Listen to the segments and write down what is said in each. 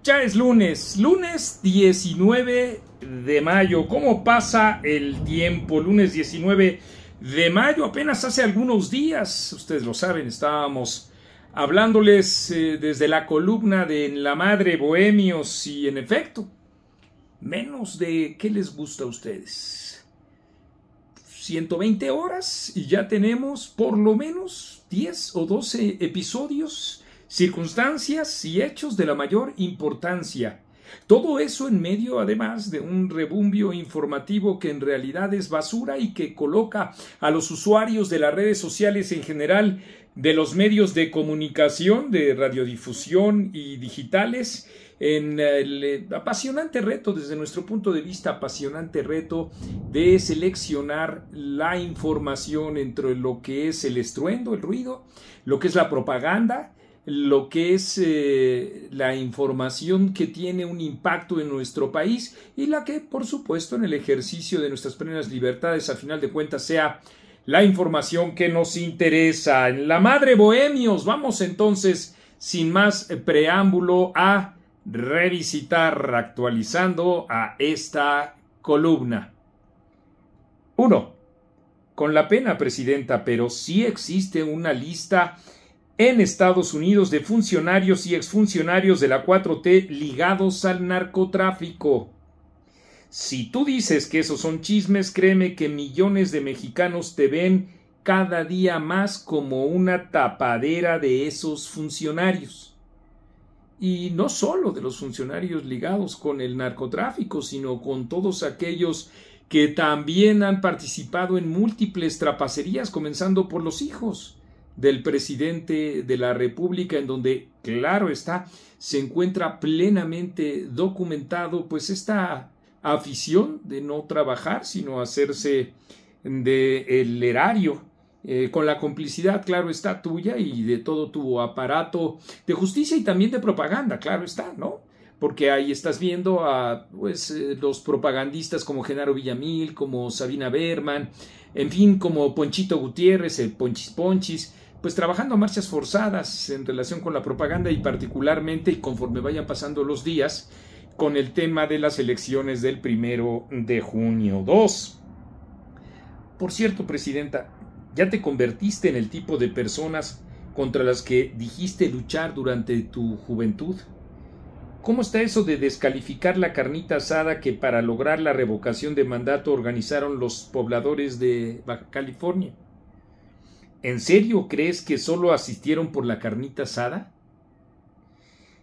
Ya es lunes, lunes 19 de mayo. ¿Cómo pasa el tiempo? Lunes 19 de mayo, apenas hace algunos días, ustedes lo saben, estábamos hablándoles desde la columna de En la Madre Bohemios y en efecto, menos de ¿qué les gusta a ustedes? 120 horas y ya tenemos por lo menos 10 o 12 episodios, circunstancias y hechos de la mayor importancia. Todo eso en medio, además, de un rebumbio informativo que en realidad es basura y que coloca a los usuarios de las redes sociales en general, de los medios de comunicación, de radiodifusión y digitales, en el apasionante reto, desde nuestro punto de vista, apasionante reto de seleccionar la información entre lo que es el estruendo, el ruido, lo que es la propaganda, lo que es la información que tiene un impacto en nuestro país y la que, por supuesto, en el ejercicio de nuestras plenas libertades, a final de cuentas, sea la información que nos interesa. En La Madre Bohemios, vamos entonces, sin más preámbulo, a revisitar, actualizando a esta columna. 1. Con la pena, presidenta, pero sí existe una lista en Estados Unidos de funcionarios y exfuncionarios de la 4T ligados al narcotráfico. Si tú dices que esos son chismes, créeme que millones de mexicanos te ven cada día más como una tapadera de esos funcionarios. Y no solo de los funcionarios ligados con el narcotráfico, sino con todos aquellos que también han participado en múltiples trapacerías, comenzando por los hijos del presidente de la República, en donde, claro está, se encuentra plenamente documentado pues esta afición de no trabajar, sino hacerse del erario, con la complicidad, claro está, tuya y de todo tu aparato de justicia y también de propaganda, claro está, ¿no? Porque ahí estás viendo a los propagandistas como Genaro Villamil, como Sabina Berman, en fin, como Ponchito Gutiérrez, el Ponchis Ponchis, pues trabajando a marchas forzadas en relación con la propaganda y particularmente, y conforme vayan pasando los días, con el tema de las elecciones del 1 de junio. 2. Por cierto, presidenta, ¿ya te convertiste en el tipo de personas contra las que dijiste luchar durante tu juventud? ¿Cómo está eso de descalificar la carnita asada que para lograr la revocación de mandato organizaron los pobladores de Baja California? ¿En serio crees que solo asistieron por la carnita asada?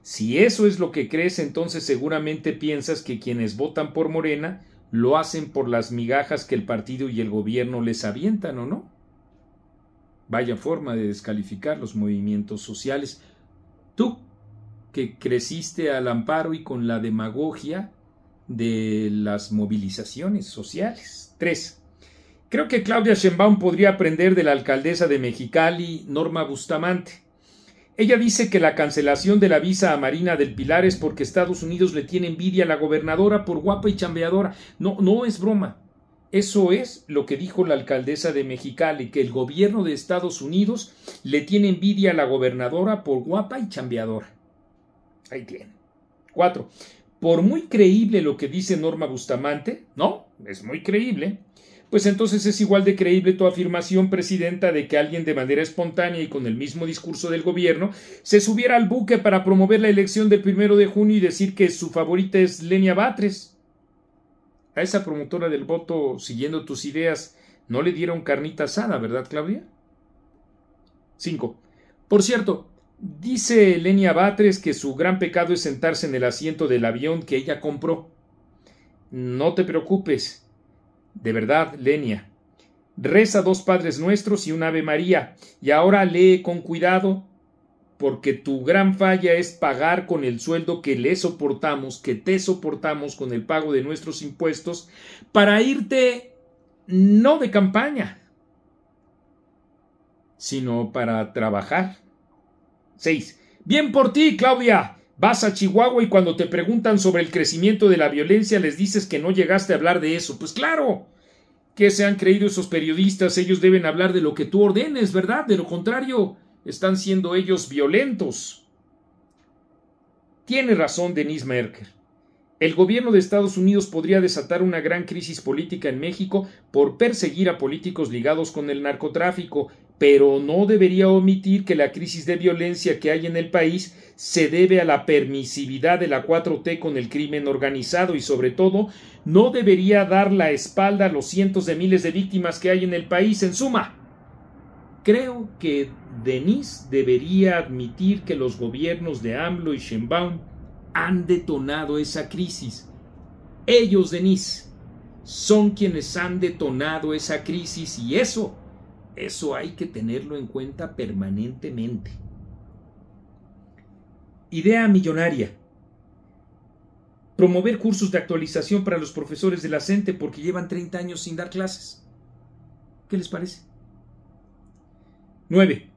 Si eso es lo que crees, entonces seguramente piensas que quienes votan por Morena lo hacen por las migajas que el partido y el gobierno les avientan, ¿o no? Vaya forma de descalificar los movimientos sociales. Tú, que creciste al amparo y con la demagogia de las movilizaciones sociales. 3. Creo que Claudia Sheinbaum podría aprender de la alcaldesa de Mexicali, Norma Bustamante. Ella dice que la cancelación de la visa a Marina del Pilar es porque Estados Unidos le tiene envidia a la gobernadora por guapa y chambeadora. No es broma. Eso es lo que dijo la alcaldesa de Mexicali, que el gobierno de Estados Unidos le tiene envidia a la gobernadora por guapa y chambeadora. Ahí tiene. 4. Por muy creíble lo que dice Norma Bustamante, no, es muy creíble, pues entonces es igual de creíble tu afirmación, presidenta, de que alguien de manera espontánea y con el mismo discurso del gobierno se subiera al buque para promover la elección del 1 de junio y decir que su favorita es Lenia Batres. A esa promotora del voto, siguiendo tus ideas, no le dieron carnita asada, ¿verdad, Claudia? 5. Por cierto, dice Lenia Batres que su gran pecado es sentarse en el asiento del avión que ella compró. No te preocupes. De verdad, Lenia. Reza 2 Padres Nuestros y un Ave María, y ahora lee con cuidado, porque tu gran falla es pagar con el sueldo que le soportamos, que te soportamos con el pago de nuestros impuestos, para irte no de campaña, sino para trabajar. 6. Bien por ti, Claudia. Vas a Chihuahua y cuando te preguntan sobre el crecimiento de la violencia les dices que no llegaste a hablar de eso. Pues claro, ¿qué se han creído esos periodistas? Ellos deben hablar de lo que tú ordenes, ¿verdad? De lo contrario, están siendo ellos violentos. Tiene razón Denise Merker. El gobierno de Estados Unidos podría desatar una gran crisis política en México por perseguir a políticos ligados con el narcotráfico, pero no debería omitir que la crisis de violencia que hay en el país se debe a la permisividad de la 4T con el crimen organizado y, sobre todo, no debería dar la espalda a los cientos de miles de víctimas que hay en el país. En suma, creo que Denise debería admitir que los gobiernos de AMLO y Sheinbaum han detonado esa crisis. Ellos, Denise, son quienes han detonado esa crisis y eso hay que tenerlo en cuenta permanentemente. Idea millonaria. Promover cursos de actualización para los profesores de la CENTE porque llevan 30 años sin dar clases. ¿Qué les parece? 9.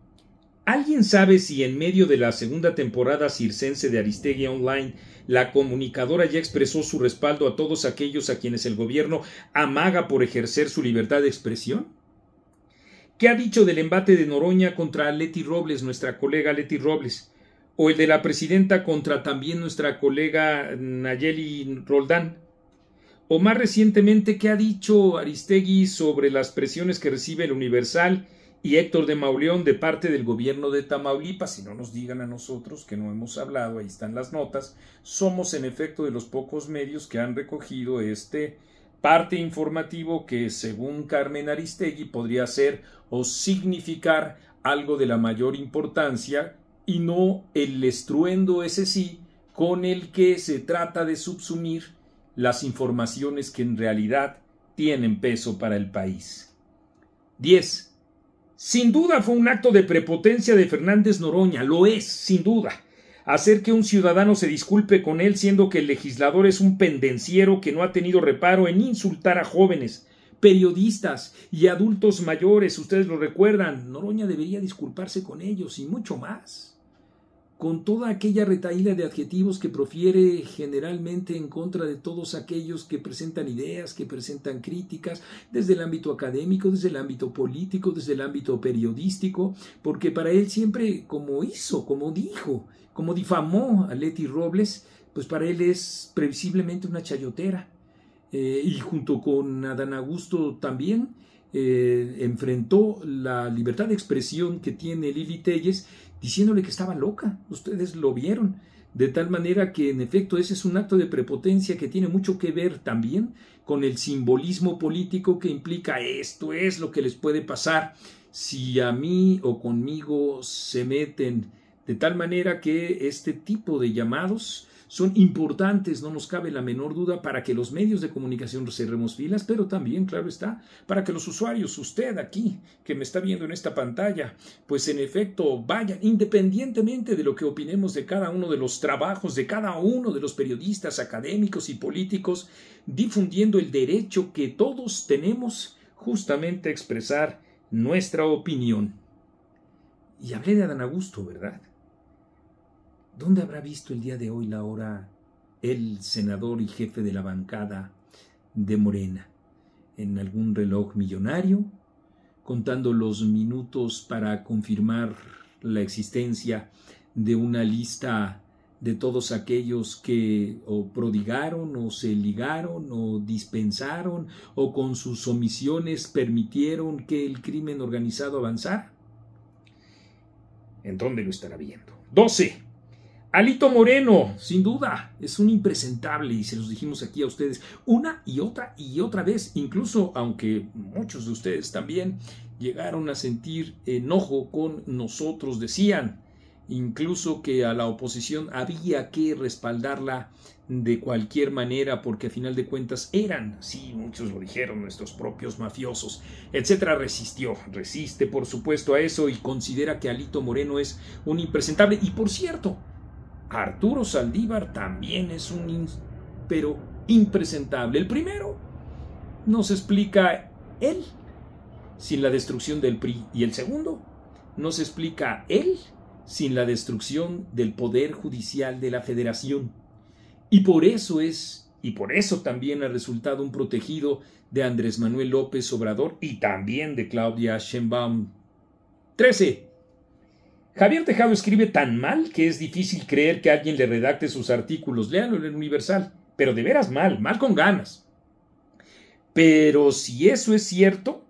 ¿Alguien sabe si en medio de la segunda temporada circense de Aristegui Online, la comunicadora ya expresó su respaldo a todos aquellos a quienes el gobierno amaga por ejercer su libertad de expresión? ¿Qué ha dicho del embate de Noroña contra Leti Robles, nuestra colega Leti Robles? ¿O el de la presidenta contra también nuestra colega Nayeli Roldán? ¿O más recientemente qué ha dicho Aristegui sobre las presiones que recibe el Universal y Héctor de Mauleón de parte del gobierno de Tamaulipas? Si no nos digan a nosotros que no hemos hablado, ahí están las notas. Somos en efecto de los pocos medios que han recogido este parte informativo que, según Carmen Aristegui, podría ser o significar algo de la mayor importancia y no el estruendo ese sí con el que se trata de subsumir las informaciones que en realidad tienen peso para el país. 10. Sin duda fue un acto de prepotencia de Fernández Noroña, lo es, sin duda. Hacer que un ciudadano se disculpe con él siendo que el legislador es un pendenciero que no ha tenido reparo en insultar a jóvenes, periodistas y adultos mayores, ustedes lo recuerdan. Noroña debería disculparse con ellos y mucho más. Con toda aquella retahíla de adjetivos que profiere generalmente en contra de todos aquellos que presentan ideas, que presentan críticas, desde el ámbito académico, desde el ámbito político, desde el ámbito periodístico, porque para él siempre, como hizo, como dijo, como difamó a Leti Robles, pues para él es previsiblemente una chayotera. Y junto con Adán Augusto también enfrentó la libertad de expresión que tiene Lili Téllez, diciéndole que estaba loca. Ustedes lo vieron. De tal manera que, en efecto, ese es un acto de prepotencia que tiene mucho que ver también con el simbolismo político que implica esto es lo que les puede pasar si a mí o conmigo se meten. De tal manera que este tipo de llamados son importantes, no nos cabe la menor duda, para que los medios de comunicación cerremos filas, pero también, claro está, para que los usuarios, usted aquí, que me está viendo en esta pantalla, pues en efecto vayan, independientemente de lo que opinemos de cada uno de los trabajos, de cada uno de los periodistas académicos y políticos, difundiendo el derecho que todos tenemos justamente a expresar nuestra opinión. Y hablé de Adán Augusto, ¿verdad? ¿Dónde habrá visto el día de hoy la hora el senador y jefe de la bancada de Morena? ¿En algún reloj millonario? ¿Contando los minutos para confirmar la existencia de una lista de todos aquellos que o prodigaron o se ligaron o dispensaron o con sus omisiones permitieron que el crimen organizado avanzara? ¿En dónde lo estará viendo? 12. Alito Moreno, sin duda, es un impresentable y se los dijimos aquí a ustedes una y otra vez, incluso aunque muchos de ustedes también llegaron a sentir enojo con nosotros, decían incluso que a la oposición había que respaldarla de cualquier manera porque a final de cuentas eran, sí, muchos lo dijeron, nuestros propios mafiosos, etcétera. Resiste por supuesto a eso y considera que Alito Moreno es un impresentable. Y por cierto, Arturo Saldívar también es pero impresentable. El primero nos explica él sin la destrucción del PRI y el segundo nos explica él sin la destrucción del Poder Judicial de la Federación. Y por eso también ha resultado un protegido de Andrés Manuel López Obrador y también de Claudia Sheinbaum. 13. Javier Tejado escribe tan mal que es difícil creer que alguien le redacte sus artículos. Léanlo en el Universal. Pero de veras mal con ganas. Pero si eso es cierto,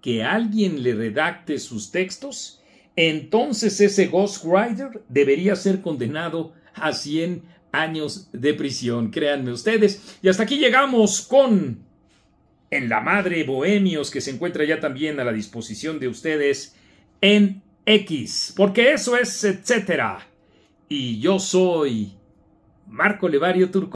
que alguien le redacte sus textos, entonces ese ghostwriter debería ser condenado a 100 años de prisión. Créanme ustedes. Y hasta aquí llegamos con En la Madre Bohemios, que se encuentra ya también a la disposición de ustedes en X, porque eso es etcétera. Y yo soy Marco Levario Turco.